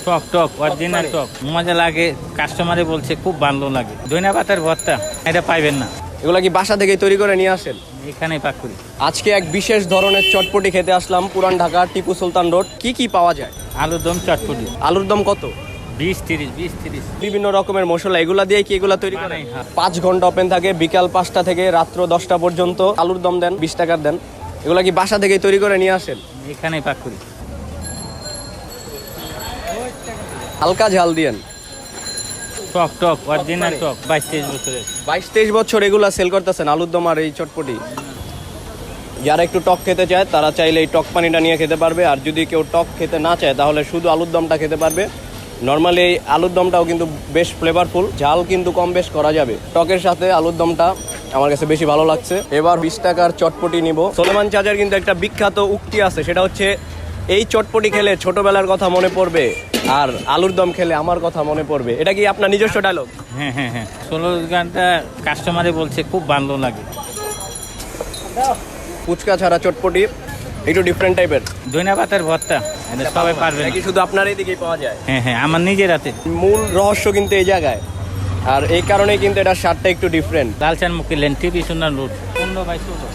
টক টক original টক মজা লাগে, কাস্টমারে বলছে খুব ভালো লাগে। ধনিয়া পাতার ভর্তা এটা পাইবেন না, এগুলা কি বাসা থেকে তৈরি করে নিয়ে আসেন? এখানেই পাক করি। আজকে এক বিশেষ ধরনের চটপটি খেতে আসলাম পুরান ঢাকা টিপু সুলতান রোড। কি কি পাওয়া যায়? আলুর দম চটপটি আলুর দম কত? 20-30 বিভিন্ন রকমের মশলা, এগুলা দিয়ে কি এগুলা তৈরি করেন? বানাই, হ্যাঁ। 5 ঘন্টা ওপেন থাকে, বিকাল 5টা থেকে রাত্র 10টা পর্যন্ত। আলুর দম দেন, 20 টাকার দেন। এগুলা কি বাসা থেকে তৈরি করে নিয়ে আসেন? এখানেই পাক করি। হালকা ঝাল দিয়েন। টক টক অরিজিনাল টক 22-23 বছরের। 22-23 বছর এগুলা সেল করতেছেন আলুর দম আর এই চটপটি। যারা একটু টক খেতে চায় তারা চাইলে এই টক পানিটা নিয়ে খেতে পারবে, আর যদি কেউ টক খেতে না চায় তাহলে শুধু আলুর দমটা খেতে পারবে। নর্মালি এই আলুর দমটাও কিন্তু বেশ ফ্লেভারফুল, ঝাল কিন্তু কম বেশ করা যাবে। টকের সাথে আলুর দমটা আমার কাছে বেশি ভালো লাগছে। এবার 20 টাকার চটপটি নিব। সোলেমান চাচার কিন্তু একটা বিখ্যাত উক্তি আছে, সেটা হচ্ছে এই চটপটি খেলে ছোটবেলার কথা মনে পড়বে, আর আলুর দম খেলে আমার কথা মনে পড়বে। এটা কি আপনার নিজস্ব ডায়লগ? হ্যাঁ হ্যাঁ হ্যাঁ, 16 গানটা কাস্টমারে বলছে খুব ভালো লাগে। ফুচকা ছাড়া চটপটি একটু ডিফারেন্ট টাইপের। ধনিয়া পাতার ভর্তা এটা সবাই পারবে না। নাকি শুধু আপনার এই দিকেই পাওয়া যায়? হ্যাঁ হ্যাঁ, আমার নিজের হাতে। মূল রহস্য কিন্তু এই জায়গায়, আর এই কারণেই কিন্তু এটার স্বাদটা একটু ডিফারেন্ট। লালচান মুখী লেন টিভি সুন্দর রোড 15/16।